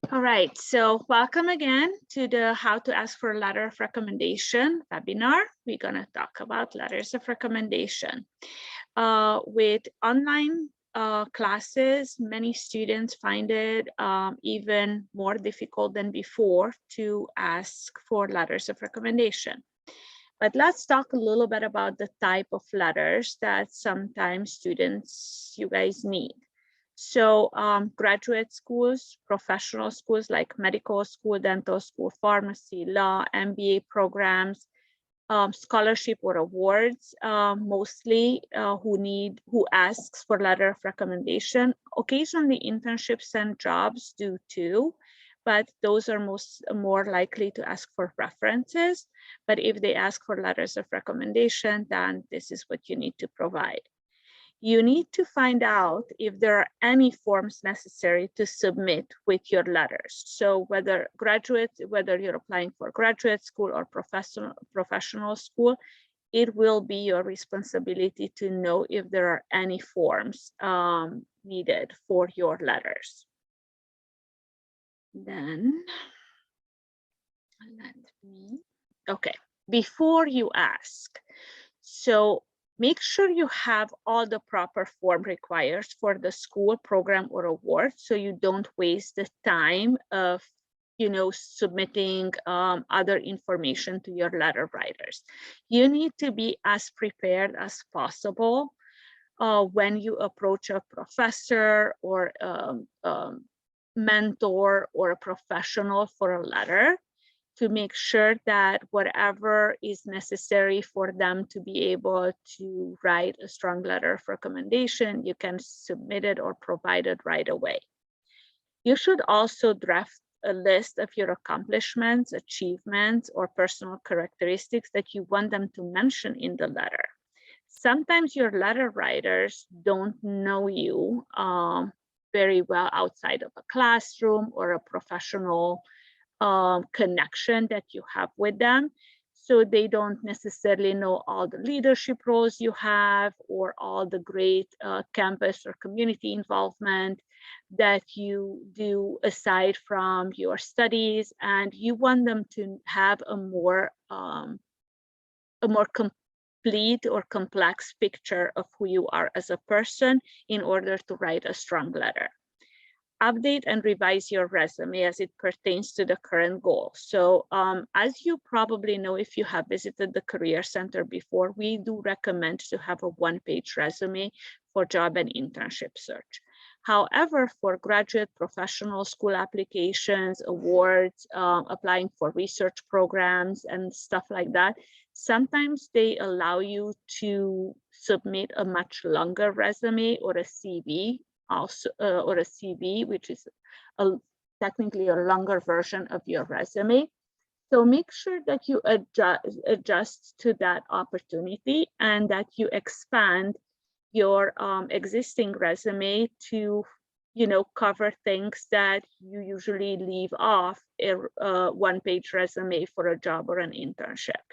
All right, so welcome again to the How to Ask for a Letter of Recommendation webinar. We're going to talk about letters of recommendation. With online classes, many students find it even more difficult than before to ask for letters of recommendation. But let's talk a little bit about the type of letters that sometimes you guys need. So graduate schools, professional schools like medical school, dental school, pharmacy, law, MBA programs, scholarship or awards, mostly who asks for letter of recommendation. Occasionally internships and jobs do too, but those are more likely to ask for references. But if they ask for letters of recommendation, then this is what you need to provide. You need to find out if there are any forms necessary to submit with your letters. So whether you're applying for graduate school or professional school, it will be your responsibility to know if there are any forms needed for your letters. Then, okay, before you ask, so make sure you have all the proper form required for the school, program, or award, so you don't waste the time of submitting other information to your letter writers. You need to be as prepared as possible when you approach a professor or mentor or a professional for a letter, to make sure that whatever is necessary for them to be able to write a strong letter of recommendation, you can submit it or provide it right away. You should also draft a list of your accomplishments, achievements, or personal characteristics that you want them to mention in the letter. Sometimes your letter writers don't know you very well outside of a classroom or a professional connection that you have with them. So they don't necessarily know all the leadership roles you have or all the great campus or community involvement that you do aside from your studies. And you want them to have a more complete or complex picture of who you are as a person in order to write a strong letter. Update and revise your resume as it pertains to the current goal. So as you probably know, if you have visited the Career Center before, we do recommend to have a one-page resume for job and internship search. However, for graduate professional school applications, awards, applying for research programs and stuff like that, sometimes they allow you to submit a much longer resume or a CV, also or a CV, which is technically a longer version of your resume. So make sure that you adjust to that opportunity and that you expand your existing resume to cover things that you usually leave off a one-page resume for a job or an internship.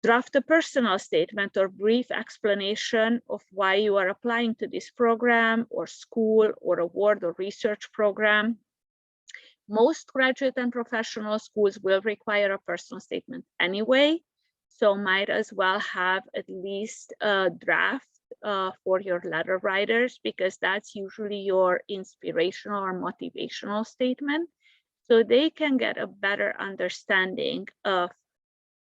Draft a personal statement or brief explanation of why you are applying to this program or school or award or research program. Most graduate and professional schools will require a personal statement anyway, so might as well have at least a draft for your letter writers, because that's usually your inspirational or motivational statement. So they can get a better understanding of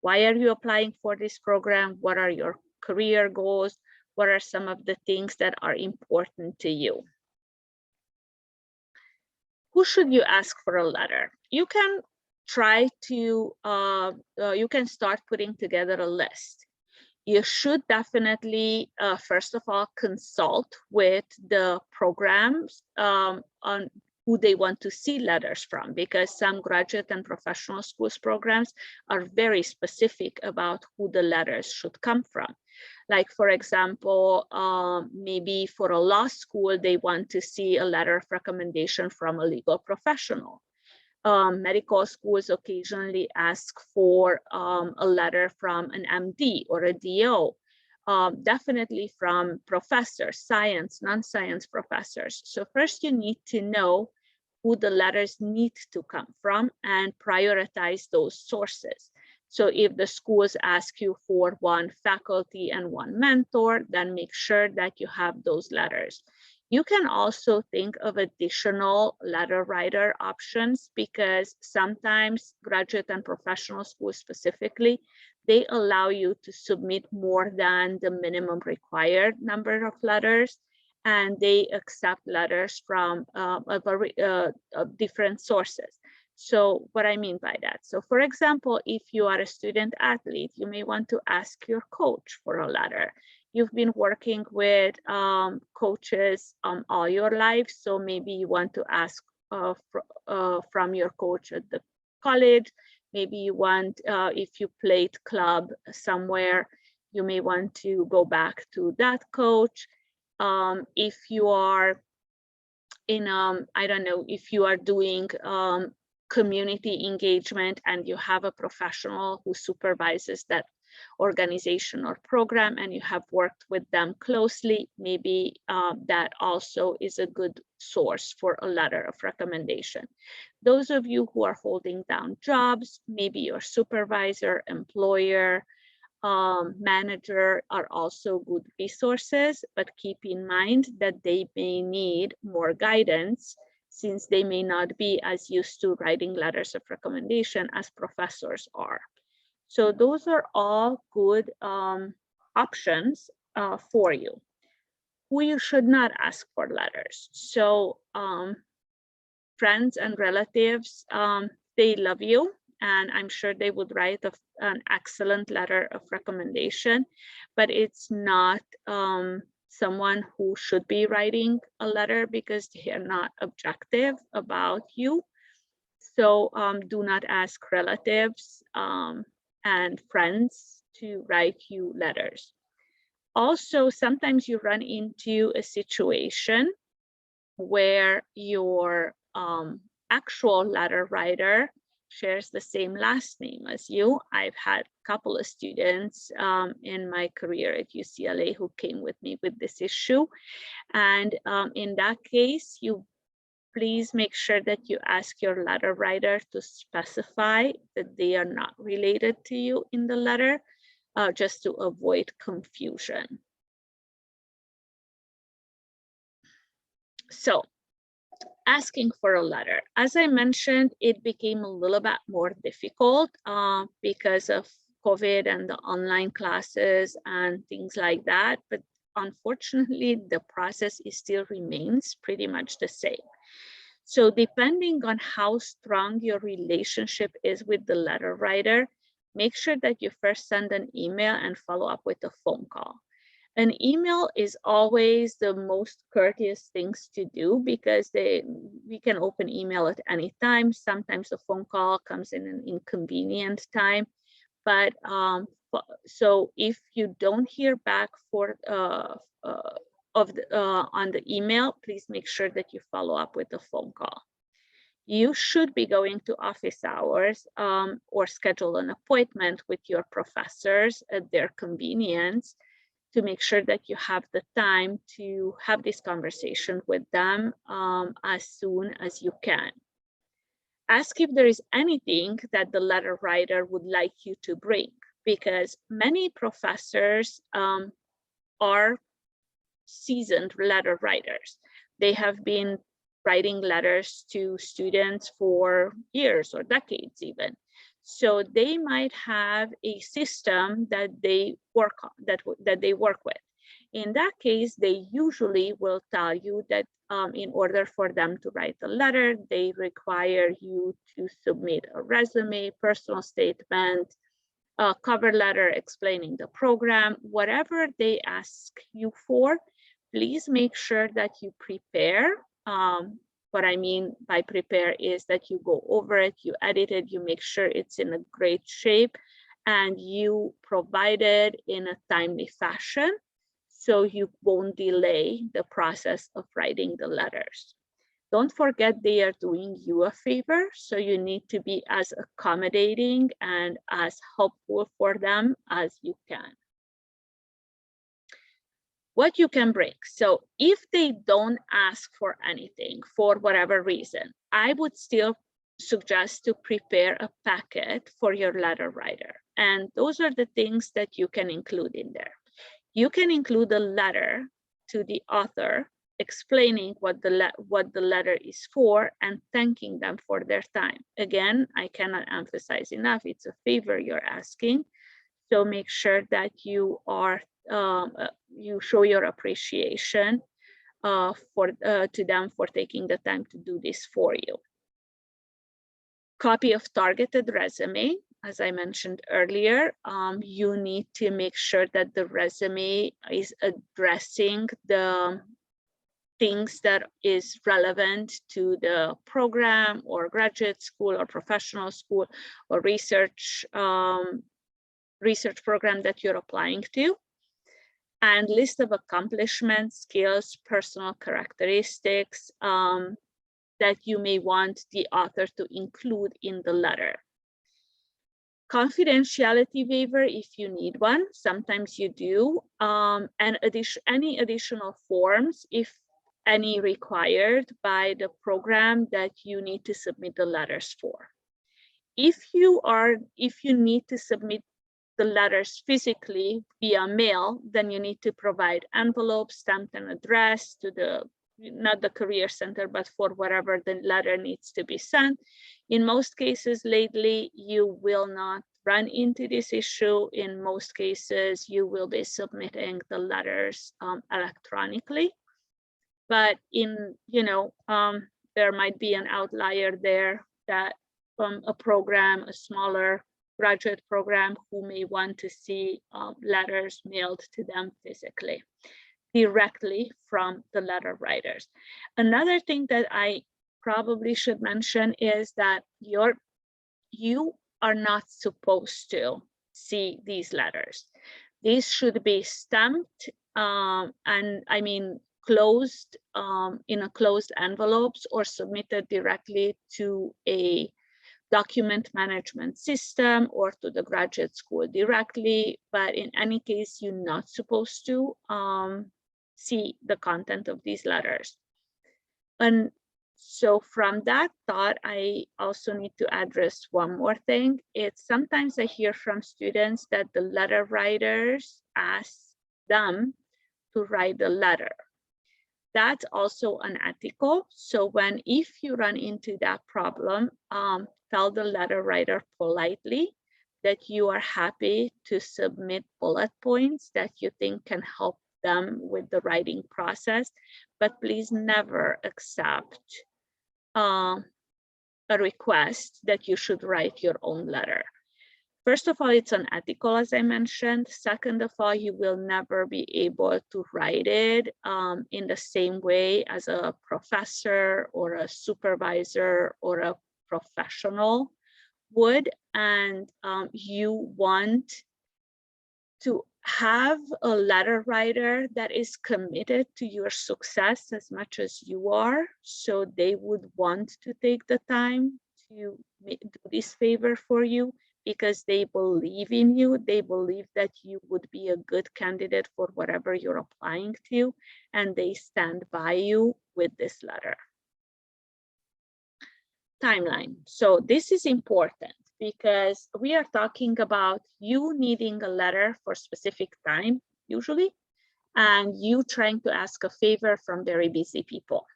why are you applying for this program? What are your career goals? What are some of the things that are important to you? Who should you ask for a letter? You can try to, you can start putting together a list. You should definitely, first of all, consult with the programs on who they want to see letters from, because some graduate and professional schools programs are very specific about who the letters should come from. Like, for example, maybe for a law school, they want to see a letter of recommendation from a legal professional. Medical schools occasionally ask for a letter from an MD or a DO, definitely from professors, science, non-science professors. So first you need to know who the letters need to come from and prioritize those sources. So if the schools ask you for one faculty and one mentor, then make sure that you have those letters. You can also think of additional letter writer options, because sometimes graduate and professional schools specifically, they allow you to submit more than the minimum required number of letters, and they accept letters from different sources. So what I mean by that, so for example, if you are a student athlete, you may want to ask your coach for a letter. You've been working with coaches all your life, so maybe you want to ask from your coach at the college. Maybe you want, if you played club somewhere, you may want to go back to that coach. If you are in, I don't know, if you are doing community engagement and you have a professional who supervises that organization or program and you have worked with them closely, maybe that also is a good source for a letter of recommendation. Those of you who are holding down jobs, maybe your supervisor, employer, manager are also good resources, but keep in mind that they may need more guidance, since they may not be as used to writing letters of recommendation as professors are. So those are all good options for you. Who you should not ask for letters. So friends and relatives, they love you, and I'm sure they would write an excellent letter of recommendation, but it's not someone who should be writing a letter, because they are not objective about you. So do not ask relatives and friends to write you letters. Also, sometimes you run into a situation where your actual letter writer shares the same last name as you. I've had a couple of students in my career at UCLA who came with me with this issue. And in that case, you please make sure that you ask your letter writer to specify that they are not related to you in the letter, just to avoid confusion. So, asking for a letter. As I mentioned, it became a little bit more difficult because of COVID and the online classes and things like that. But unfortunately, the process still remains pretty much the same. So depending on how strong your relationship is with the letter writer, make sure that you first send an email and follow up with a phone call. An email is always the most courteous things to do, because we can open email at any time. Sometimes a phone call comes in an inconvenient time. But so if you don't hear back on the email, please make sure that you follow up with a phone call. You should be going to office hours or schedule an appointment with your professors at their convenience to make sure that you have the time to have this conversation with them as soon as you can. Ask if there is anything that the letter writer would like you to bring, because many professors are seasoned letter writers. They have been writing letters to students for years or decades even. So they might have a system that they work on, that they work with. In that case, they usually will tell you that in order for them to write a letter, they require you to submit a resume, personal statement, a cover letter explaining the program, whatever they ask you for. Please make sure that you prepare. What I mean by prepare is that you go over it, you edit it, you make sure it's in a great shape, and you provide it in a timely fashion, so you won't delay the process of writing the letters. Don't forget they are doing you a favor, so you need to be as accommodating and as helpful for them as you can. what you can bring. So if they don't ask for anything for whatever reason, I would still suggest to prepare a packet for your letter writer. And those are the things that you can include in there. You can include a letter to the author explaining what the letter is for and thanking them for their time. Again, I cannot emphasize enough, it's a favor you're asking. So make sure that you are you show your appreciation to them for taking the time to do this for you. Copy of targeted resume. As I mentioned earlier, you need to make sure that the resume is addressing the things that is relevant to the program or graduate school or professional school or research program that you're applying to. And list of accomplishments, skills, personal characteristics that you may want the author to include in the letter. Confidentiality waiver if you need one, sometimes you do, and any additional forms, if any required by the program that you need to submit the letters for. If you need to submit the letters physically via mail, then you need to provide envelopes, stamped and addressed to the, not the career center, but for whatever the letter needs to be sent. In most cases lately, you will not run into this issue. In most cases, you will be submitting the letters electronically. But in, there might be an outlier there that from a program, a smaller graduate program, who may want to see letters mailed to them physically, directly from the letter writers. Another thing that I probably should mention is that you are not supposed to see these letters. These should be stamped and I mean closed in a closed envelopes or submitted directly to a document management system or to the graduate school directly. But in any case, you're not supposed to see the content of these letters. And so from that thought, I also need to address one more thing. It's sometimes I hear from students that the letter writers ask them to write the letter. That's also unethical. So if you run into that problem, tell the letter writer politely that you are happy to submit bullet points that you think can help them with the writing process, but please never accept a request that you should write your own letter. First of all, it's unethical, as I mentioned. Second of all, you will never be able to write it in the same way as a professor or a supervisor or a professional would. And you want to have a letter writer that is committed to your success as much as you are. So they would want to take the time to do this favor for you because they believe in you. They believe that you would be a good candidate for whatever you're applying to, and they stand by you with this letter. Timeline. So this is important because we are talking about you needing a letter for specific time, usually, and you trying to ask a favor from very busy people.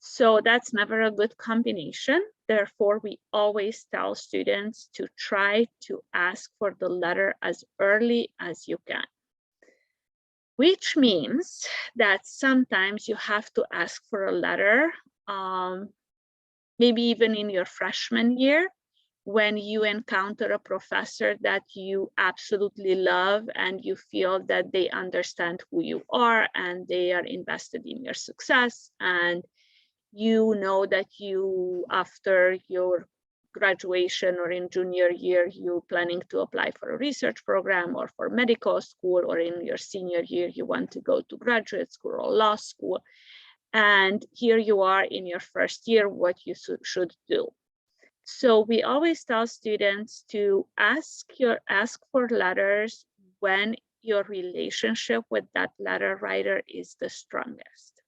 So that's never a good combination. Therefore, we always tell students to try to ask for the letter as early as you can, which means that sometimes you have to ask for a letter, maybe even in your freshman year, when you encounter a professor that you absolutely love and you feel that they understand who you are and they are invested in your success, and you know that you, after your graduation or in junior year, you're planning to apply for a research program or for medical school, or in your senior year, you want to go to graduate school or law school. And here you are in your first year, what you should do. So we always tell students to ask for letters when your relationship with that letter writer is the strongest.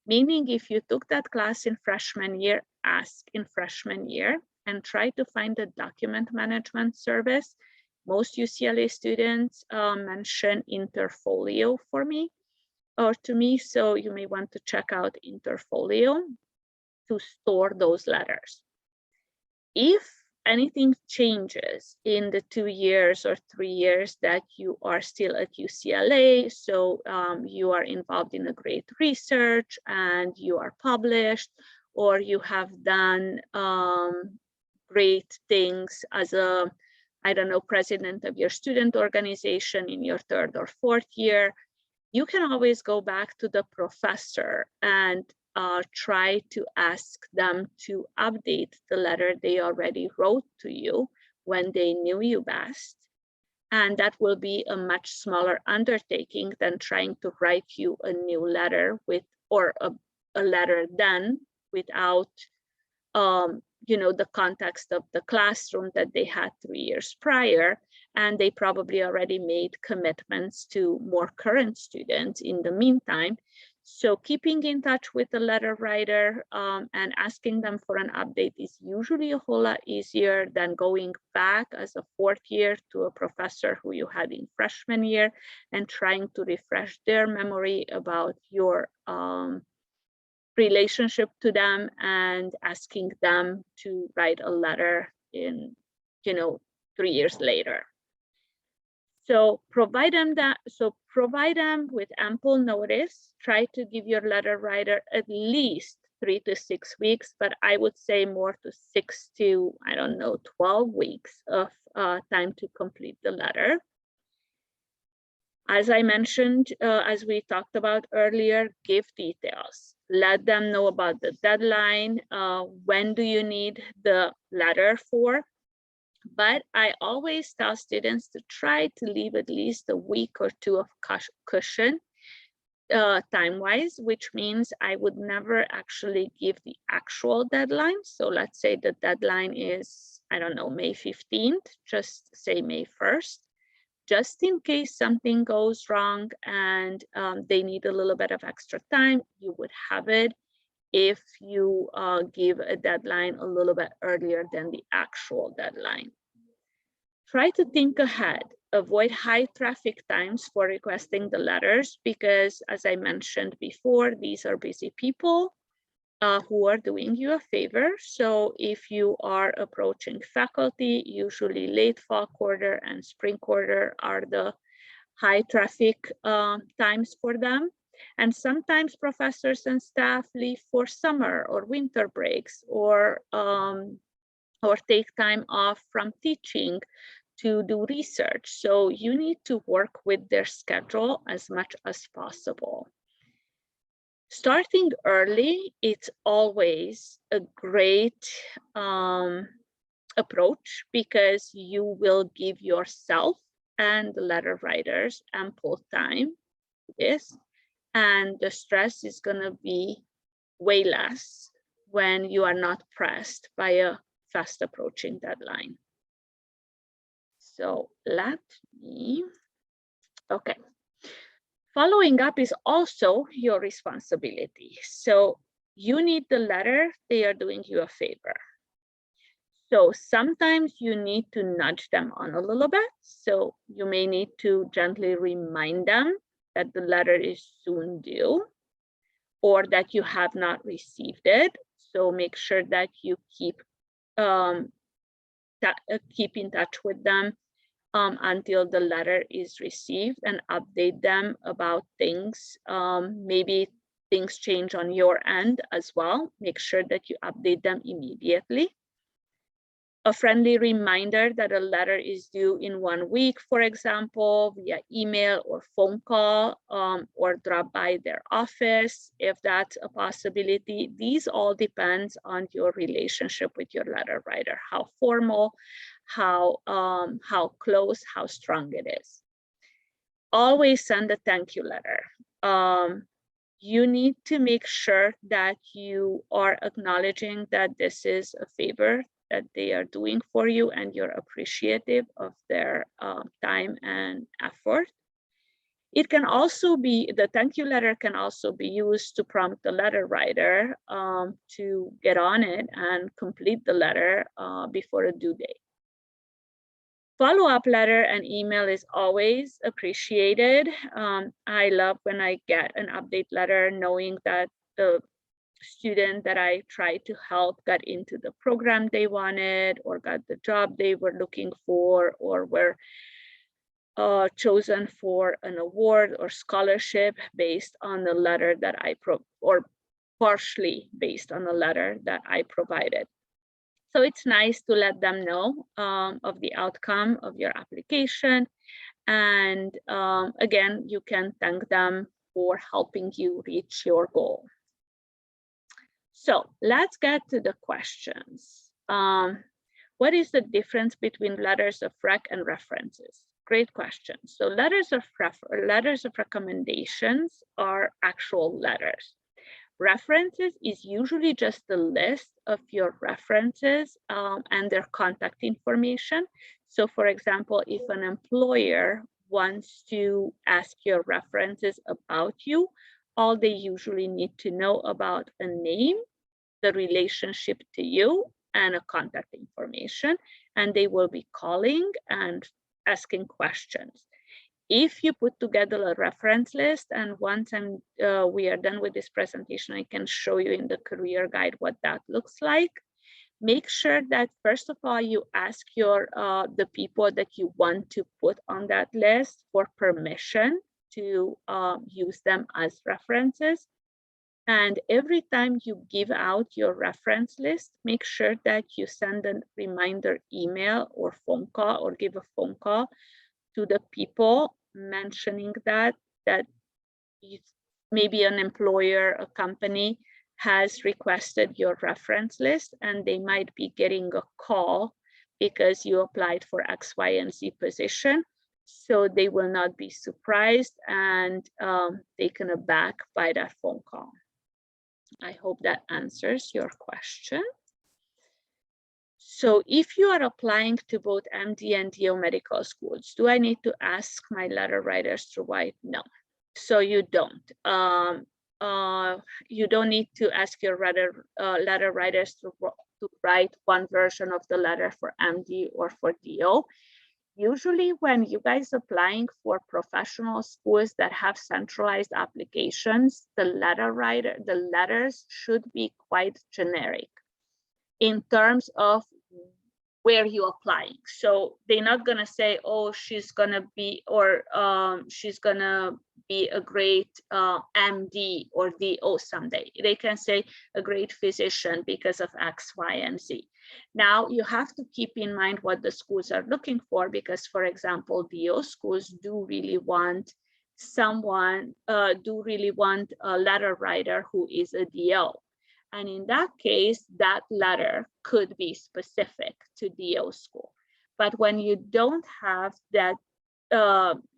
Meaning, if you took that class in freshman year, ask in freshman year and try to find a document management service. Most UCLA students mention Interfolio for me or to me, so you may want to check out Interfolio to store those letters. If anything changes in the 2 years or 3 years that you are still at UCLA, so you are involved in a great research and you are published, or you have done great things as a, I don't know, president of your student organization in your 3rd or 4th year, you can always go back to the professor and try to ask them to update the letter they already wrote to you when they knew you best. And that will be a much smaller undertaking than trying to write you a new letter with, or a letter then without the context of the classroom that they had 3 years prior, and they probably already made commitments to more current students in the meantime. So keeping in touch with the letter writer and asking them for an update is usually a whole lot easier than going back as a 4th year to a professor who you had in freshman year and trying to refresh their memory about your relationship to them and asking them to write a letter in 3 years later. So provide them with ample notice. Try to give your letter writer at least 3 to 6 weeks, but I would say more to 6 to 12 weeks of time to complete the letter. As I mentioned, as we talked about earlier, give details. Let them know about the deadline. When do you need the letter for? But I always tell students to try to leave at least a week or 2 of cushion time-wise, which means I would never actually give the actual deadline. So let's say the deadline is, May 15th, just say May 1st. Just in case something goes wrong and they need a little bit of extra time, you would have it if you give a deadline a little bit earlier than the actual deadline. Try to think ahead. Avoid high traffic times for requesting the letters because, as I mentioned before, these are busy people who are doing you a favor. So if you are approaching faculty, usually late fall quarter and spring quarter are the high traffic times for them. And sometimes professors and staff leave for summer or winter breaks or take time off from teaching to do research. So you need to work with their schedule as much as possible. Starting early, it's always a great approach because you will give yourself and the letter writers ample time for this, and the stress is going to be way less when you are not pressed by a fast approaching deadline. So okay. Following up is also your responsibility. So you need the letter, they are doing you a favor. So sometimes you need to nudge them on a little bit. So you may need to gently remind them that the letter is soon due or that you have not received it. So make sure that you keep in touch with them until the letter is received and update them about things. Maybe things change on your end as well. Make sure that you update them immediately. A friendly reminder that a letter is due in 1 week, for example, via email or phone call, or drop by their office if that's a possibility. These all depends on your relationship with your letter writer, how formal, how close, how strong it is. Always send a thank you letter. You need to make sure that you are acknowledging that this is a favor that they are doing for you and you're appreciative of their time and effort. It can also be, the thank you letter can also be used to prompt the letter writer to get on it and complete the letter before a due date. Follow-up letter and email is always appreciated. I love when I get an update letter knowing that the student that I tried to help got into the program they wanted or got the job they were looking for or were chosen for an award or scholarship based on the letter that I or partially based on the letter that I provided. So it's nice to let them know of the outcome of your application. And again, you can thank them for helping you reach your goal. So let's get to the questions. What is the difference between letters of rec and references? Great question. So letters of recommendations are actual letters. References is usually just a list of your references and their contact information. So for example, if an employer wants to ask your references about you, all they usually need to know about a name, the relationship to you, and a contact information, and they will be calling and asking questions. If you put together a reference list, and once we are done with this presentation, I can show you in the career guide what that looks like. Make sure that first of all, you ask the people that you want to put on that list for permission to use them as references. And every time you give out your reference list, make sure that you send a reminder email or phone call or give a phone call to the people mentioning that maybe an employer, a company has requested your reference list and they might be getting a call because you applied for X, Y, and Z position. So they will not be surprised and taken aback by that phone call. I hope that answers your question. So if you are applying to both MD and DO medical schools, do I need to ask my letter writers to write? No. So you don't. You don't need to ask your letter writers to write one version of the letter for MD or for DO. Usually when you guys applying for professional schools that have centralized applications, the letters should be quite generic in terms of where you're applying. So they're not gonna say, oh, she's gonna be, or she's gonna be a great MD or DO someday. They can say a great physician because of X, Y, and Z. Now you have to keep in mind what the schools are looking for, because for example, DO schools do really want a letter writer who is a DO. And in that case, that letter could be specific to DO school. But when you don't have that,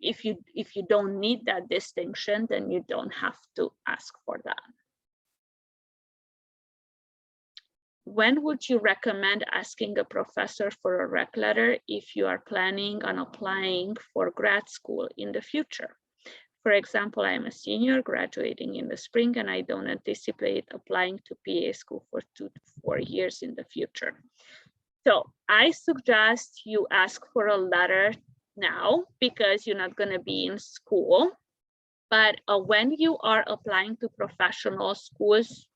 if you don't need that distinction, then you don't have to ask for that. When would you recommend asking a professor for a rec letter if you are planning on applying for grad school in the future? For example, I'm a senior graduating in the spring and I don't anticipate applying to PA school for 2 to 4 years in the future. So I suggest you ask for a letter now because you're not going to be in school. But when you are applying to professional schools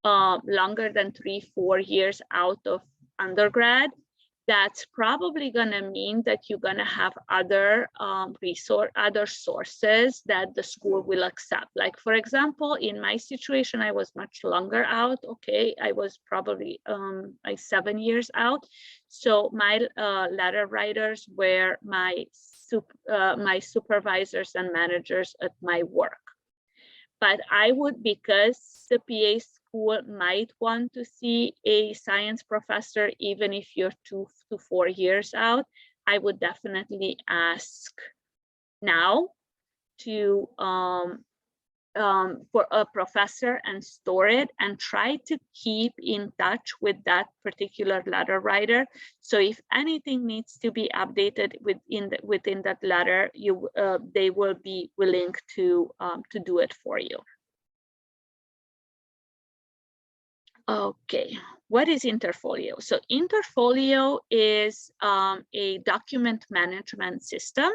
longer than 3-4 years out of undergrad, that's probably going to mean that you're going to have other sources that the school will accept. Like, for example, in my situation, I was much longer out. Okay, I was probably like 7 years out. So my letter writers were my supervisors and managers at my work. But I would, because the PA school might want to see a science professor, even if you're 2 to 4 years out, I would definitely ask now to for a professor and store it, and try to keep in touch with that particular letter writer. So if anything needs to be updated within that letter, they will be willing to do it for you. Okay, what is Interfolio? So Interfolio is a document management system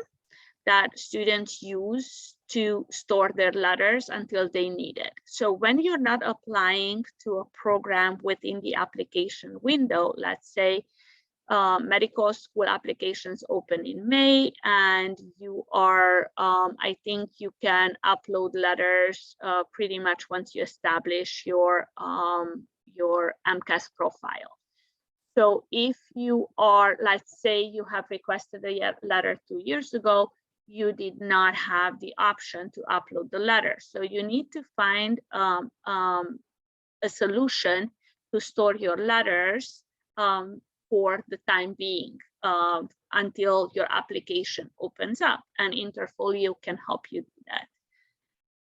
that students use to store their letters until they need it. So when you're not applying to a program within the application window, let's say medical school applications open in May, and you are, I think you can upload letters pretty much once you establish your MCAS profile. So if you are, let's say you have requested a letter 2 years ago, you did not have the option to upload the letter. So you need to find a solution to store your letters for the time being until your application opens up, and Interfolio can help you do that.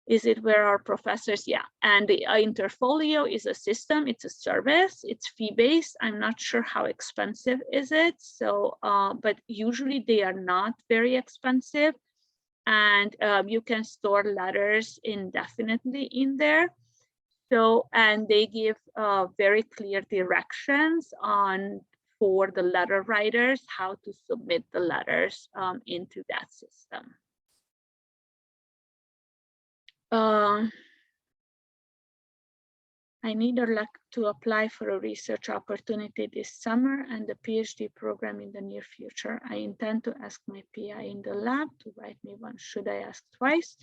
Is it where our professors? Yeah, and the Interfolio is a system, it's a service, it's fee-based. I'm not sure how expensive is it. So, but usually they are not very expensive, and you can store letters indefinitely in there. So, and they give very clear directions for the letter writers how to submit the letters into that system. I need to apply for a research opportunity this summer and a PhD program in the near future. I intend to ask my PI in the lab to write me one. Should I ask twice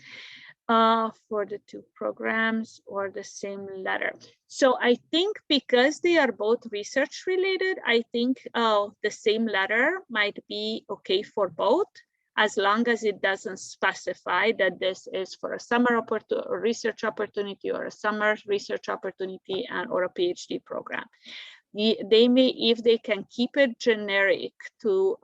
for the two programs or the same letter? So I think because they are both research related, I think the same letter might be okay for both, as long as it doesn't specify that this is for a summer research opportunity or a summer research opportunity or a PhD program. They may, if they can keep it generic to,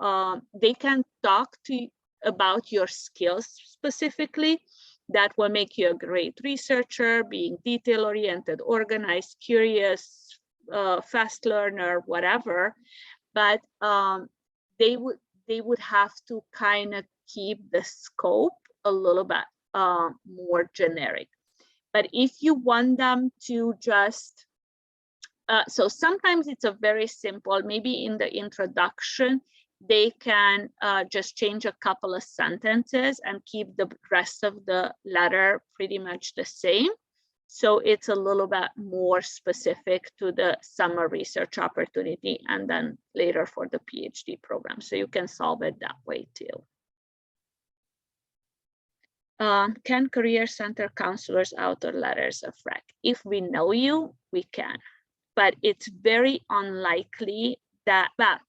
they can talk to you about your skills specifically. That will make you a great researcher, being detail-oriented, organized, curious, fast learner, whatever. But they would have to kind of keep the scope a little bit more generic. But if you want them to just, so sometimes it's a very simple, maybe in the introduction, they can just change a couple of sentences and keep the rest of the letter pretty much the same. So it's a little bit more specific to the summer research opportunity and then later for the PhD program. So you can solve it that way too. Can Career Center counselors author letters of rec? If we know you, we can. But it's very unlikely that, well,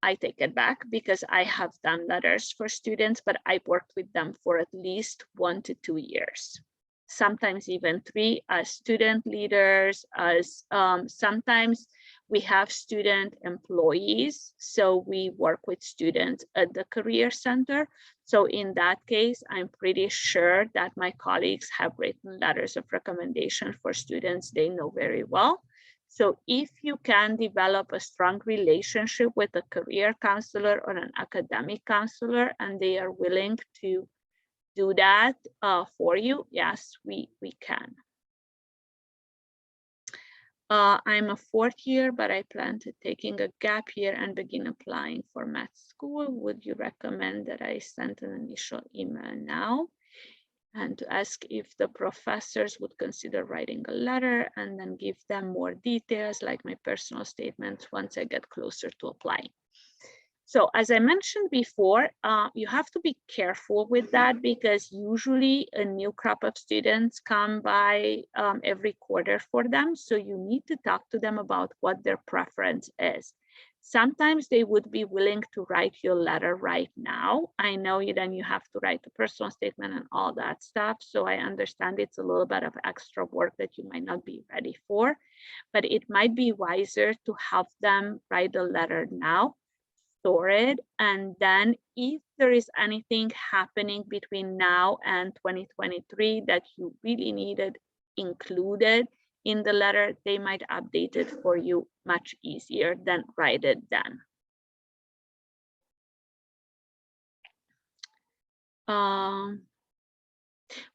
I take it back because I have done letters for students, but I've worked with them for at least 1 to 2 years. Sometimes even 3 as student leaders, as sometimes we have student employees. So we work with students at the Career Center. So in that case, I'm pretty sure that my colleagues have written letters of recommendation for students they know very well. So if you can develop a strong relationship with a career counselor or an academic counselor, and they are willing to do that for you, yes, we can. I'm a 4th year, but I plan to taking a gap year and begin applying for med school. Would you recommend that I send an initial email now? And to ask if the professors would consider writing a letter and then give them more details like my personal statements once I get closer to applying. So as I mentioned before, you have to be careful with that because usually a new crop of students come by every quarter for them. So you need to talk to them about what their preference is. Sometimes they would be willing to write your letter right now. I know then you have to write a personal statement and all that stuff. So I understand it's a little bit of extra work that you might not be ready for, but it might be wiser to have them write a letter now store it. And then if there is anything happening between now and 2023 that you really needed included in the letter, they might update it for you much easier than write it then.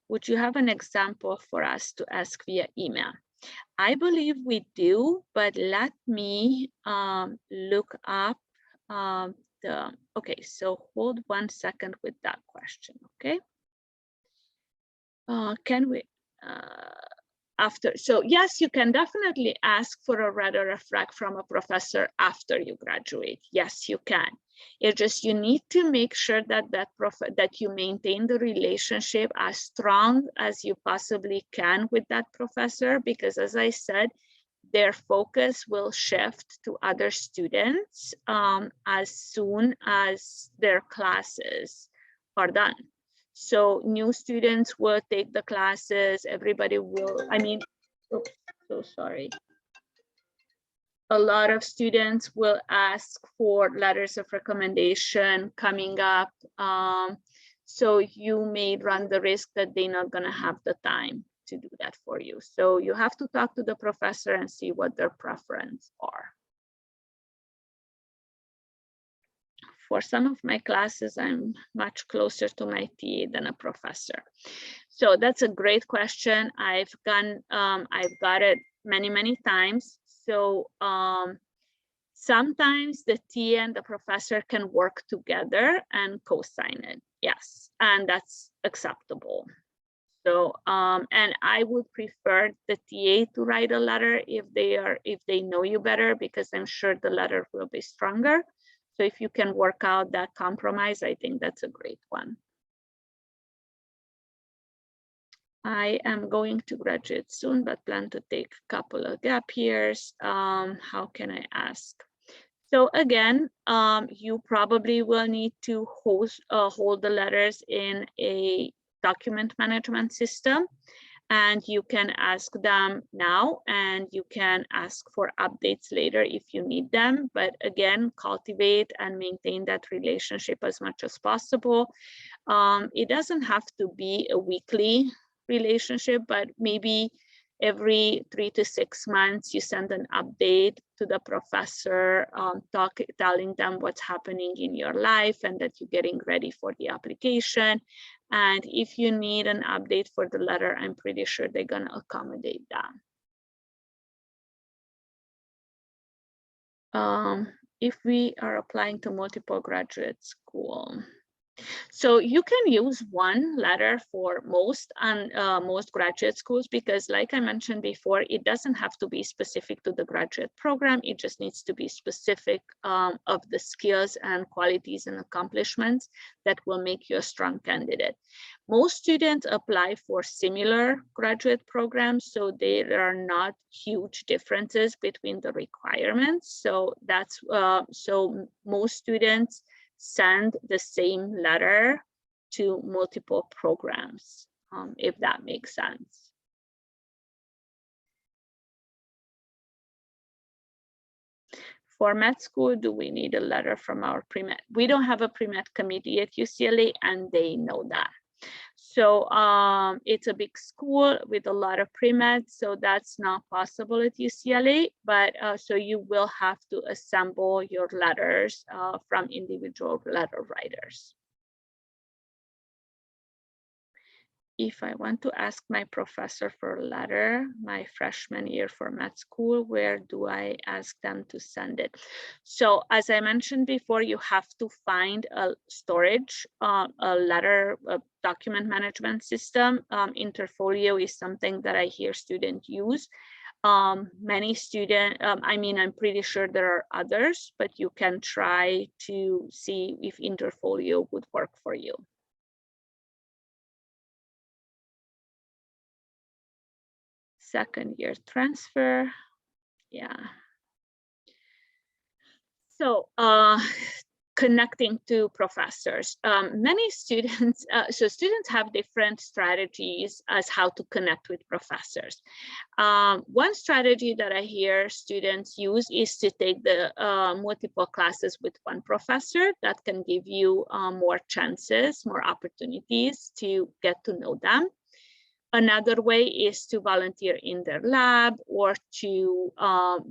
Would you have an example for us to ask via email? I believe we do, but let me look up okay, so hold 1 second with that question, okay? Can we, so yes, you can definitely ask for a letter of rec from a professor after you graduate. Yes, you can. It's just you need to make sure that you maintain the relationship as strong as you possibly can with that professor, because as I said, their focus will shift to other students as soon as their classes are done. So new students will take the classes, everybody will, I mean, oops, so sorry. A lot of students will ask for letters of recommendation coming up. So you may run the risk that they're not gonna have the time to do that for you. So you have to talk to the professor and see what their preferences are. For some of my classes, I'm much closer to my TA than a professor. So that's a great question. I've got it many times. So sometimes the TA and the professor can work together and co-sign it. Yes, and that's acceptable. So and I would prefer the TA to write a letter if they know you better, because I'm sure the letter will be stronger. So if you can work out that compromise, I think that's a great one. I am going to graduate soon, but plan to take a couple of gap years. How can I ask? So again, you probably will need to hold the letters in a document management system, and you can ask them now, and you can ask for updates later if you need them. But again, cultivate and maintain that relationship as much as possible. It doesn't have to be a weekly relationship, but maybe every 3 to 6 months you send an update to the professor, telling them what's happening in your life and that you're getting ready for the application. And if you need an update for the letter, I'm pretty sure they're gonna accommodate that. If we are applying to multiple graduate school, so you can use one letter for most graduate schools, because like I mentioned before, it doesn't have to be specific to the graduate program. It just needs to be specific of the skills and qualities and accomplishments that will make you a strong candidate. Most students apply for similar graduate programs, so there are not huge differences between the requirements. So that's so most students send the same letter to multiple programs, if that makes sense. For med school, do we need a letter from our premed? We don't have a premed committee at UCLA, and they know that. So it's a big school with a lot of premed, so that's not possible at UCLA, but so you will have to assemble your letters from individual letter writers. If I want to ask my professor for a letter my freshman year for med school, where do I ask them to send it? So as I mentioned before, you have to find a storage, a letter, a document management system. Interfolio is something that I hear students use. Many students, I mean, I'm pretty sure there are others, but you can try to see if Interfolio would work for you. Second year transfer, yeah. So connecting to professors. Many students, so students have different strategies as how to connect with professors. One strategy that I hear students use is to take the multiple classes with one professor. That can give you more chances, more opportunities to get to know them. Another way is to volunteer in their lab or to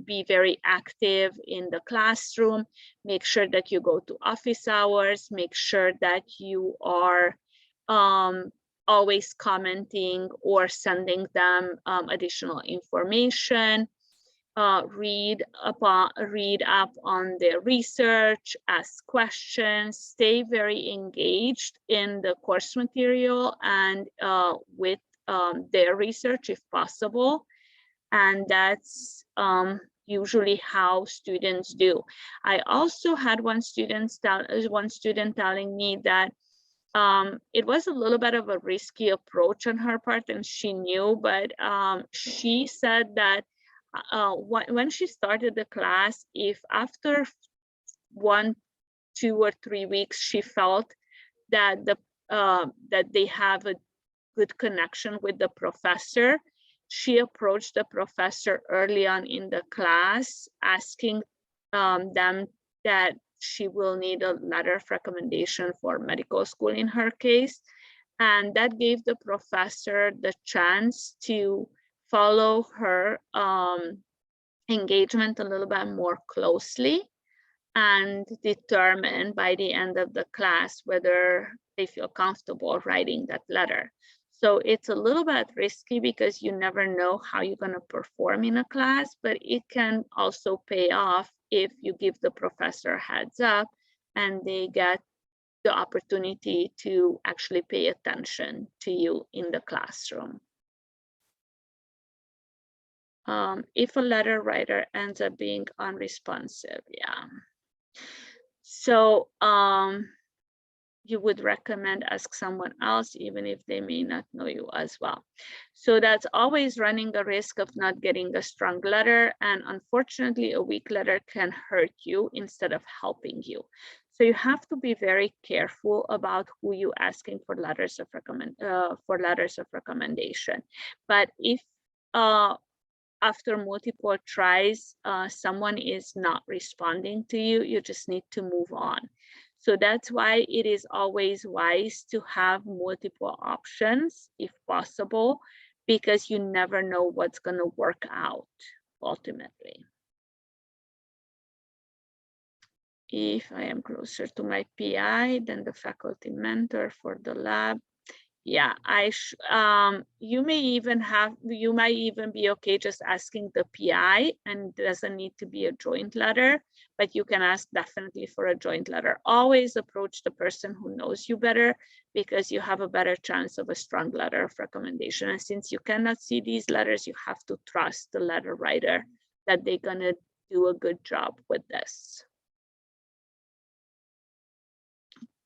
be very active in the classroom. Make sure that you go to office hours. Make sure that you are always commenting or sending them additional information. Read up on their research, ask questions, stay very engaged in the course material and with their research if possible. And that's usually how students do. I also had one student telling me that it was a little bit of a risky approach on her part, and she knew, but she said that when she started the class, if after 1, 2, or 3 weeks she felt that that they have a good connection with the professor, she approached the professor early on in the class, asking them that she will need a letter of recommendation for medical school in her case. And that gave the professor the chance to follow her engagement a little bit more closely and determine by the end of the class whether they feel comfortable writing that letter. So it's a little bit risky because you never know how you're going to perform in a class, but it can also pay off if you give the professor a heads up and they get the opportunity to actually pay attention to you in the classroom. If a letter writer ends up being unresponsive, yeah. So you would recommend ask someone else, even if they may not know you as well. So that's always running a risk of not getting a strong letter. And unfortunately, a weak letter can hurt you instead of helping you. So you have to be very careful about who you asking for letters of recommendation. But if after multiple tries, someone is not responding to you, you just need to move on. So that's why it is always wise to have multiple options if possible, because you never know what's going to work out ultimately. If I am closer to my PI than the faculty mentor for the lab, yeah, you might even be okay just asking the PI, and it doesn't need to be a joint letter, but you can ask definitely for a joint letter. Always approach the person who knows you better, because you have a better chance of a strong letter of recommendation. And since you cannot see these letters, you have to trust the letter writer that they're gonna do a good job with this.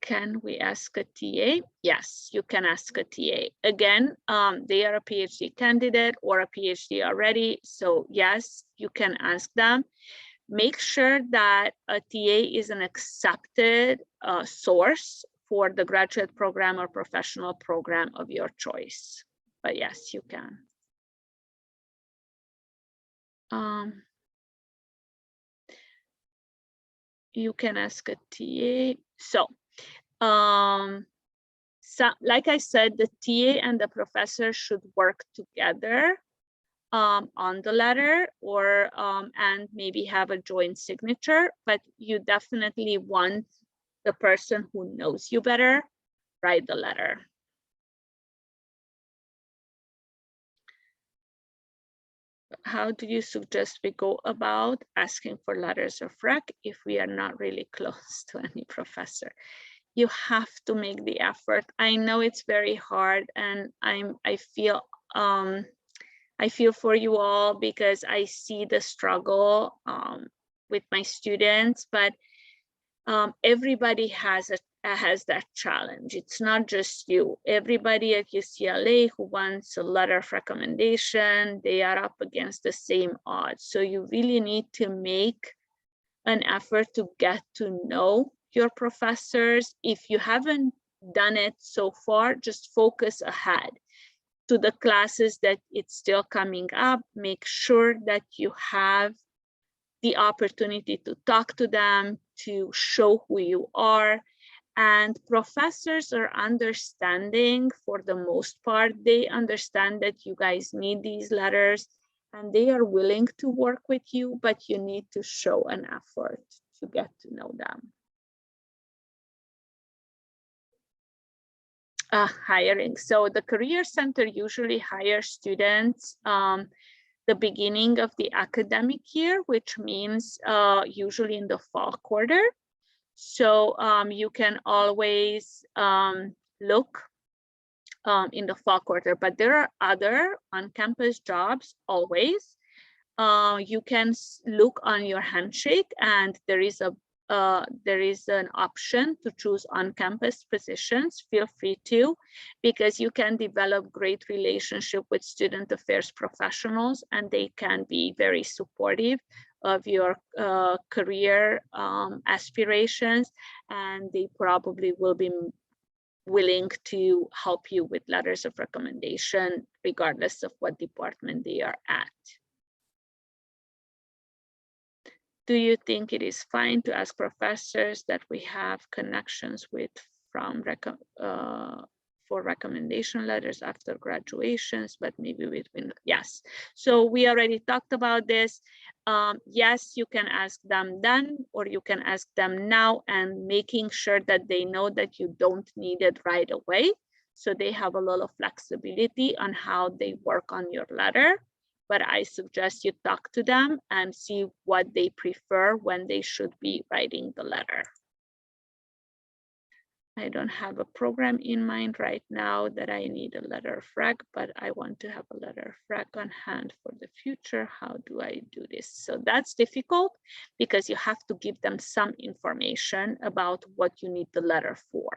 Can we ask a TA? Yes, you can ask a TA. Again, they are a PhD candidate or a PhD already. So yes, you can ask them. Make sure that a TA is an accepted source for the graduate program or professional program of your choice. But yes, you can. You can ask a TA. So like I said, the TA and the professor should work together on the letter, or and maybe have a joint signature, but you definitely want the person who knows you better write the letter. How do you suggest we go about asking for letters of rec if we are not really close to any professor? You have to make the effort. I know it's very hard, and I feel for you all, because I see the struggle with my students, but everybody has that challenge. It's not just you. Everybody at UCLA who wants a letter of recommendation, they are up against the same odds. So you really need to make an effort to get to know your professors. If you haven't done it so far, just focus ahead to the classes that it's still coming up. Make sure that you have the opportunity to talk to them, to show who you are. And professors are understanding for the most part. They understand that you guys need these letters and they are willing to work with you, but you need to show an effort to get to know them. Hiring. So the Career Center usually hires students the beginning of the academic year, which means usually in the fall quarter. So you can always look in the fall quarter, but there are other on-campus jobs always. You can look on your handshake, and there is an option to choose on-campus positions. Feel free to, because you can develop great relationship with student affairs professionals, and they can be very supportive of your career aspirations, and they probably will be willing to help you with letters of recommendation, regardless of what department they are at. Do you think it is fine to ask professors that we have connections with for recommendation letters after graduations, but maybe between? Yes. So we already talked about this. Yes, you can ask them then, or you can ask them now, and making sure that they know that you don't need it right away. So they have a lot of flexibility on how they work on your letter. But I suggest you talk to them and see what they prefer when they should be writing the letter. I don't have a program in mind right now that I need a letter of rec, but I want to have a letter of rec on hand for the future. How do I do this? So that's difficult because you have to give them some information about what you need the letter for.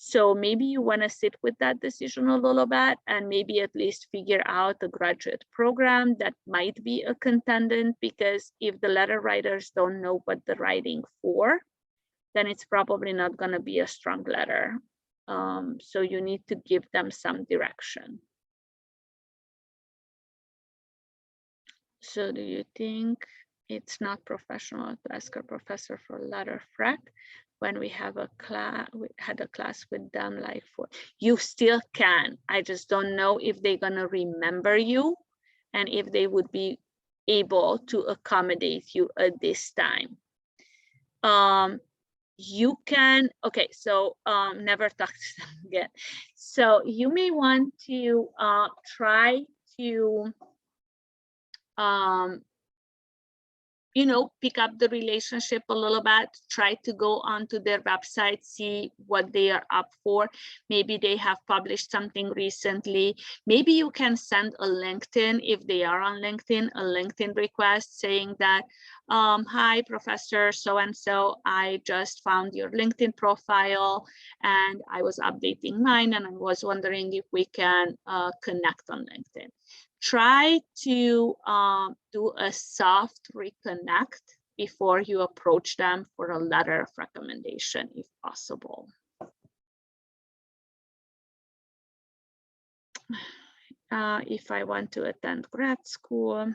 So maybe you want to sit with that decision a little bit and maybe at least figure out a graduate program that might be a contendant, because if the letter writers don't know what they're writing for, then it's probably not going to be a strong letter. So you need to give them some direction. So do you think it's not professional to ask a professor for a letter of rec when we have a class, we had a class with them like for? You still can. I just don't know if they're gonna remember you and if they would be able to accommodate you at this time. You can, okay, so never talk to them again. So you may want to try to you know, pick up the relationship a little bit, try to go onto their website, see what they are up for. Maybe they have published something recently. Maybe you can send a LinkedIn, if they are on LinkedIn, a LinkedIn request saying that, hi, Professor so-and-so, I just found your LinkedIn profile and I was updating mine and I was wondering if we can connect on LinkedIn. Try to do a soft reconnect before you approach them for a letter of recommendation, if possible. If I want to attend grad school.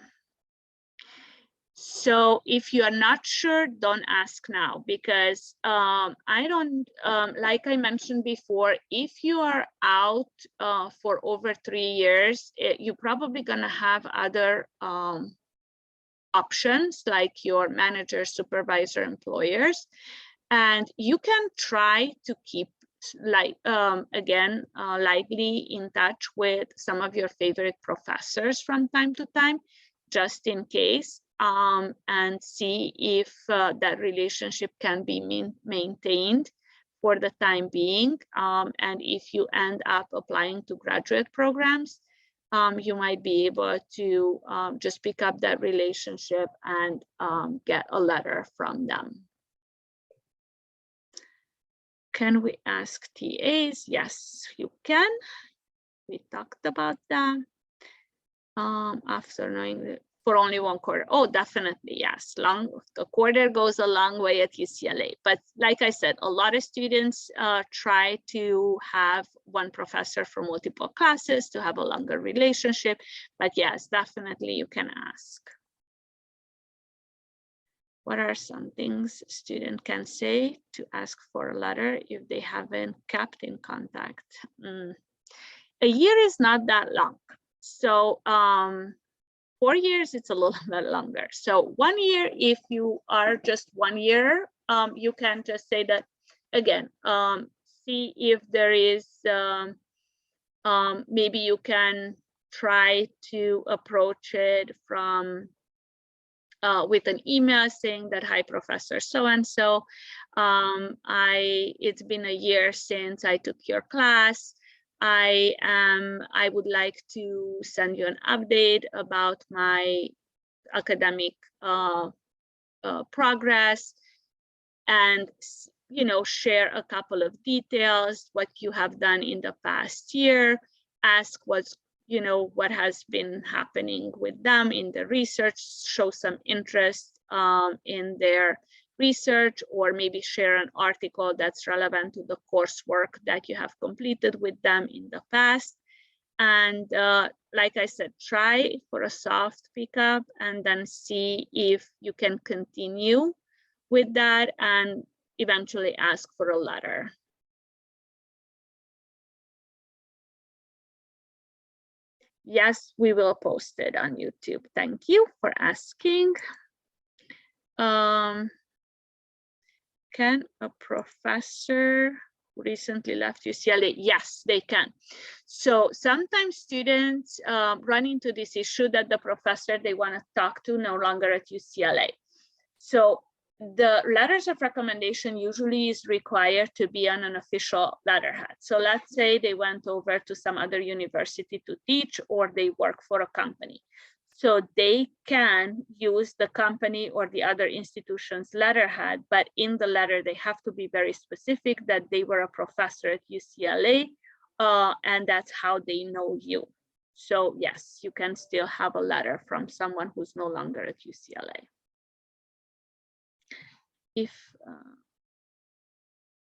So if you are not sure, don't ask now, because I don't, like I mentioned before, if you are out for over 3 years, you're probably gonna have other options like your manager, supervisor, employers, and you can try to keep like again lively in touch with some of your favorite professors from time to time, just in case, and see if that relationship can be maintained for the time being. And if you end up applying to graduate programs, you might be able to just pick up that relationship and get a letter from them. Can we ask TAs? Yes, you can. We talked about that. After knowing the for only 1 quarter. Oh, definitely, yes. The quarter goes a long way at UCLA. But like I said, a lot of students try to have one professor for multiple classes to have a longer relationship. But yes, definitely you can ask. What are some things a student can say to ask for a letter if they haven't kept in contact? A year is not that long. So 4 years, it's a little bit longer. So 1 year, if you are just 1 year, you can just say that, again, see if there is, maybe you can try to approach it from with an email saying that, hi, Professor so-and-so, it's been a year since I took your class. I would like to send you an update about my academic progress, and share a couple of details, what you have done in the past year, ask what has been happening with them in the research, show some interest in their research, or maybe share an article that's relevant to the coursework that you have completed with them in the past. And like I said, try for a soft pickup and then see if you can continue with that and eventually ask for a letter. Yes, we will post it on YouTube. Thank you for asking. Can a professor who recently left UCLA? Yes, they can. So sometimes students run into this issue that the professor they want to talk to no longer at UCLA. So the letters of recommendation usually is required to be on an official letterhead. So let's say they went over to some other university to teach, or they work for a company. So they can use the company or the other institution's letterhead, but in the letter, they have to be very specific that they were a professor at UCLA, and that's how they know you. So yes, you can still have a letter from someone who's no longer at UCLA.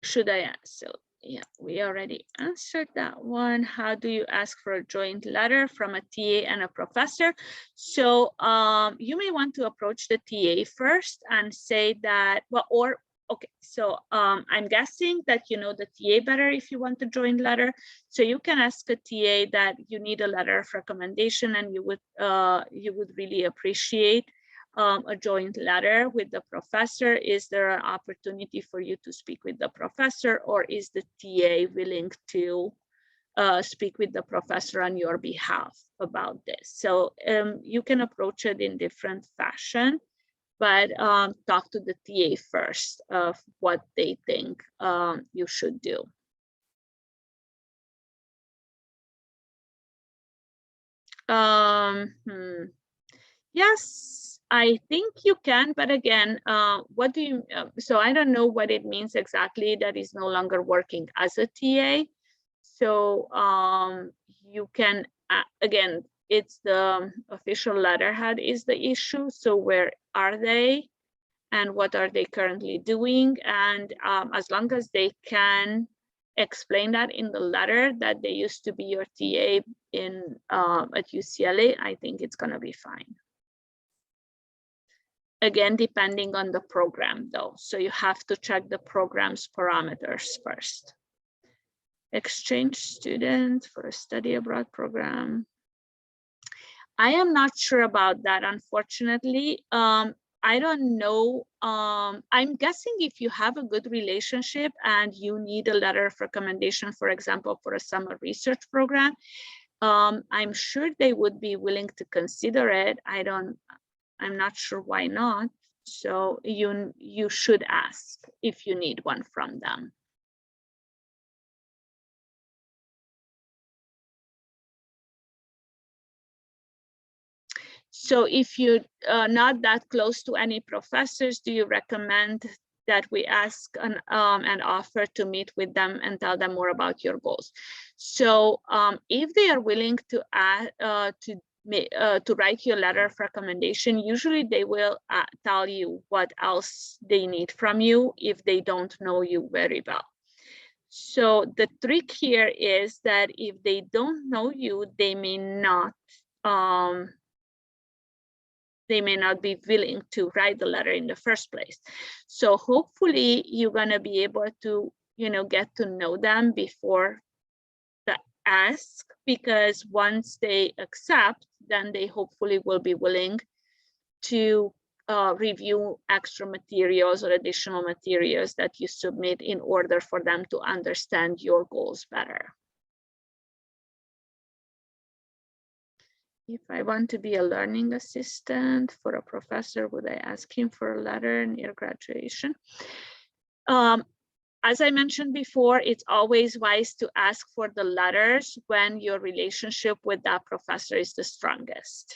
Should I answer? Yeah, we already answered that one. How do you ask for a joint letter from a TA and a professor? So you may want to approach the TA first and say that, well, or okay, so I'm guessing that you know the TA better if you want a joint letter. So you can ask a TA that you need a letter of recommendation, and you would really appreciate a joint letter with the professor. Is there an opportunity for you to speak with the professor, or is the TA willing to speak with the professor on your behalf about this? So you can approach it in different fashion, but talk to the TA first of what they think you should do. Yes, I think you can, but again, what do you, so I don't know what it means exactly that is no longer working as a TA. So you can, again, it's the official letterhead is the issue. So where are they and what are they currently doing? And as long as they can explain that in the letter that they used to be your TA at UCLA, I think it's gonna be fine. Again, depending on the program though. So you have to check the program's parameters first. Exchange student for a study abroad program. I am not sure about that, unfortunately. I don't know. I'm guessing if you have a good relationship and you need a letter of recommendation, for example, for a summer research program, I'm sure they would be willing to consider it. I'm not sure why not. So you should ask if you need one from them. So if you're not that close to any professors, do you recommend that we ask and offer to meet with them and tell them more about your goals? So if they are willing to to write your letter of recommendation, usually they will tell you what else they need from you if they don't know you very well. So the trick here is that if they don't know you, they may not be willing to write the letter in the first place. So hopefully you're gonna be able to, get to know them before the ask, because once they accept, then they hopefully will be willing to review extra materials or additional materials that you submit in order for them to understand your goals better. If I want to be a learning assistant for a professor, would I ask him for a letter near graduation? As I mentioned before, it's always wise to ask for the letters when your relationship with that professor is the strongest.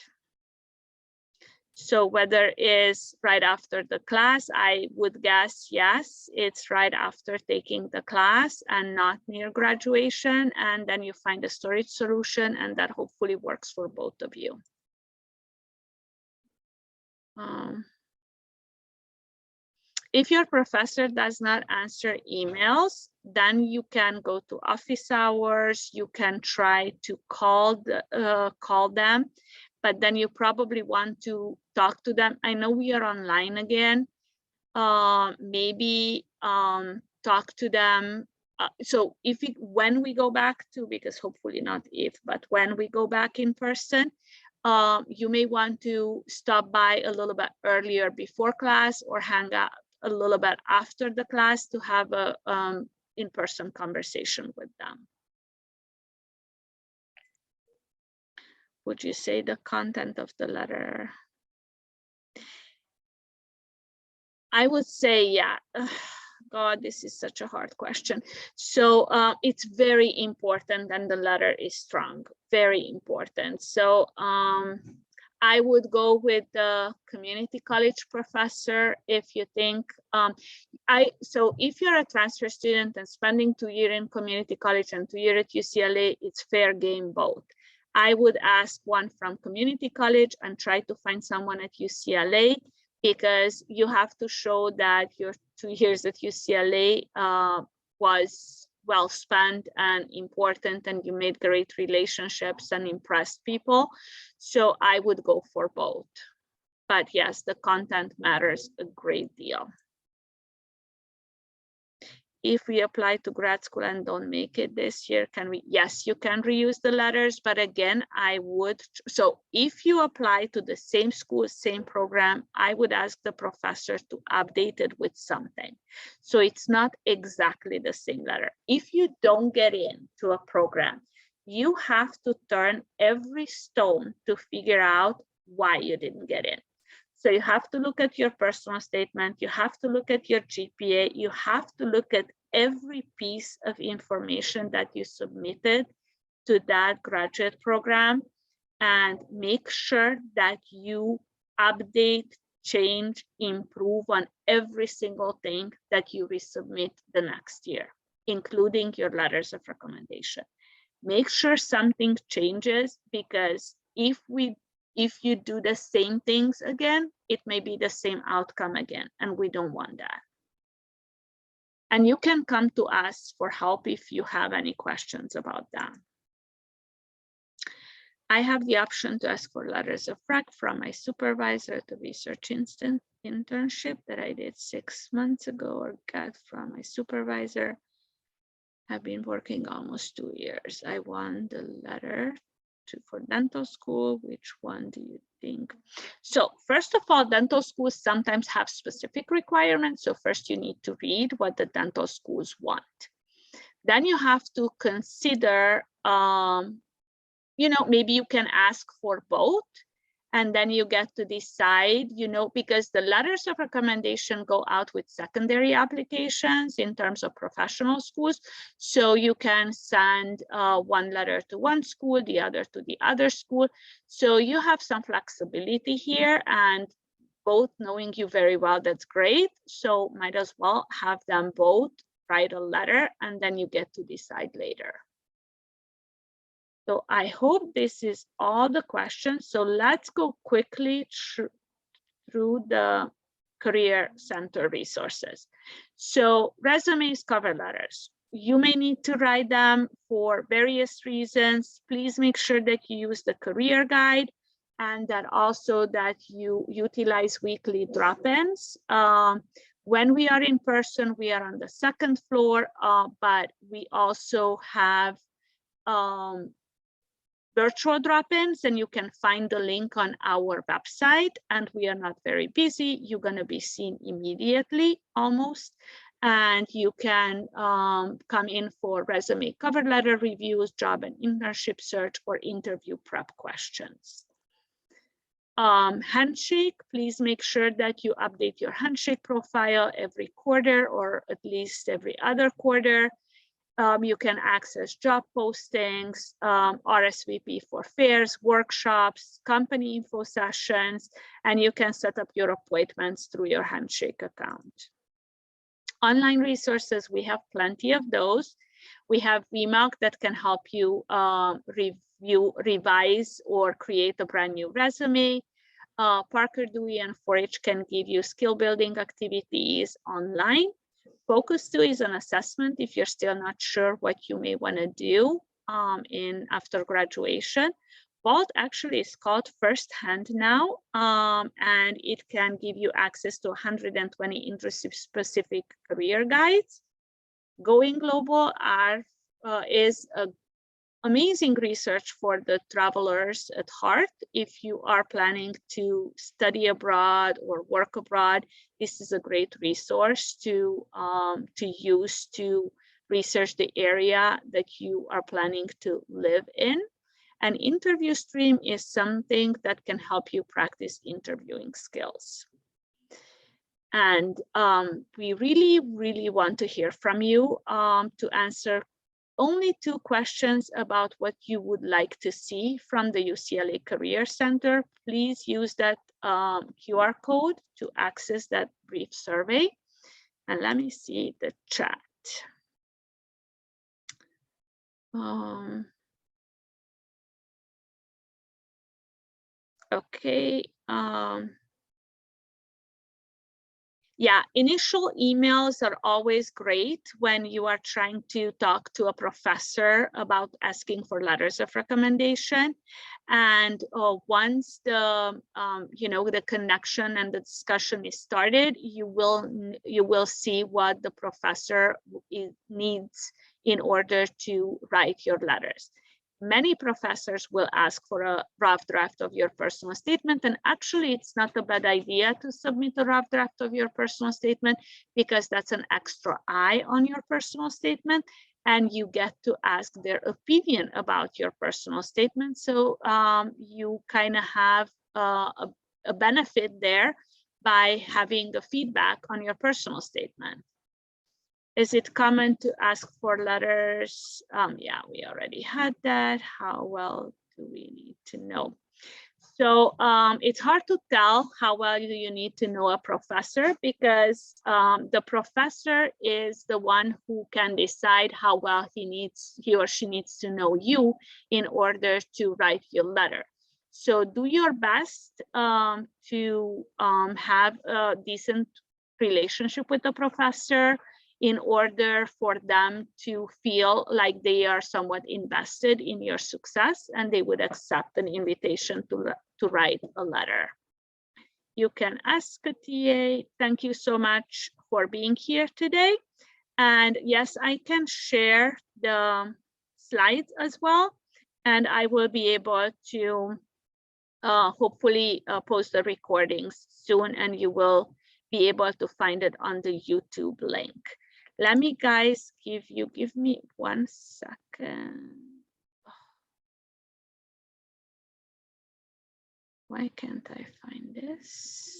So whether it's right after the class, I would guess yes, it's right after taking the class and not near graduation. And then you find a storage solution, and that hopefully works for both of you. If your professor does not answer emails, then you can go to office hours. You can try to call them, but then you probably want to talk to them. I know we are online again. Maybe talk to them. So when we go back to, because hopefully not if, but when we go back in person, you may want to stop by a little bit earlier before class or hang out a little bit after the class to have a in-person conversation with them. Would you say the content of the letter? I would say, yeah. God, this is such a hard question. So it's very important that the letter is strong, very important. So I would go with the community college professor if you think, so if you're a transfer student and spending 2 years in community college and 2 years at UCLA, it's fair game both. I would ask one from community college and try to find someone at UCLA, because you have to show that your 2 years at UCLA was well spent and important, and you made great relationships and impressed people. So I would go for both. But yes, the content matters a great deal. If we apply to grad school and don't make it this year, can we? Yes, you can reuse the letters, but again, I would. So if you apply to the same school, same program, I would ask the professor to update it with something. So it's not exactly the same letter. If you don't get into a program, you have to turn every stone to figure out why you didn't get in. So you have to look at your personal statement, you have to look at your GPA, you have to look at every piece of information that you submitted to that graduate program and make sure that you update, change, improve on every single thing that you resubmit the next year, including your letters of recommendation. Make sure something changes, because if you do the same things again, it may be the same outcome again, and we don't want that. And you can come to us for help if you have any questions about that. I have the option to ask for letters of rec from my supervisor at the research internship that I did 6 months ago, or got from my supervisor. I've been working almost 2 years. I want the letter for dental school. Which one do you think? So first of all, dental schools sometimes have specific requirements. So first you need to read what the dental schools want. Then you have to consider, maybe you can ask for both. And then you get to decide, because the letters of recommendation go out with secondary applications in terms of professional schools. So you can send one letter to one school, the other to the other school. So you have some flexibility here, and both knowing you very well, that's great. So might as well have them both write a letter, and then you get to decide later. So I hope this is all the questions. So let's go quickly through the Career Center resources. So resumes, cover letters. You may need to write them for various reasons. Please make sure that you use the career guide and that also that you utilize weekly drop-ins. When we are in person, we are on the second floor, but we also have virtual drop-ins, and you can find the link on our website. And we are not very busy. You're going to be seen immediately almost. And you can come in for resume cover letter reviews, job and internship search, or interview prep questions. Handshake, please make sure that you update your handshake profile every quarter or at least every other quarter. You can access job postings, RSVP for fairs, workshops, company info sessions, and you can set up your appointments through your Handshake account. Online resources, we have plenty of those. We have VMOC that can help you review, revise, or create a brand new resume. Parker, Dewey, and 4H can give you skill building activities online. Focus 2 is an assessment if you're still not sure what you may want to do after graduation. Vault actually is called Firsthand now, and it can give you access to 120 industry-specific career guides. Going Global is an amazing research for the travelers at heart. If you are planning to study abroad or work abroad, this is a great resource to use to research the area that you are planning to live in. An interview stream is something that can help you practice interviewing skills. And we really, really want to hear from you to answer only 2 questions about what you would like to see from the UCLA Career Center. Please use that QR code to access that brief survey. And let me see the chat. Okay. Yeah, initial emails are always great when you are trying to talk to a professor about asking for letters of recommendation. And once the the connection and the discussion is started, you will see what the professor needs in order to write your letters. Many professors will ask for a rough draft of your personal statement. And actually, it's not a bad idea to submit a rough draft of your personal statement because that's an extra eye on your personal statement. And you get to ask their opinion about your personal statement. So you kind of have a benefit there by having a feedback on your personal statement. Is it common to ask for letters? Yeah, we already had that. How well do we need to know? So it's hard to tell how well do you need to know a professor because the professor is the one who can decide how well he or she needs to know you in order to write your letter. So do your best to have a decent relationship with the professor in order for them to feel like they are somewhat invested in your success and they would accept an invitation to write a letter. You can ask a TA. Thank you so much for being here today. And yes, I can share the slides as well. And I will be able to hopefully post the recordings soon, and you will be able to find it on the YouTube link. Let me guys give me 1 second. Why can't I find this?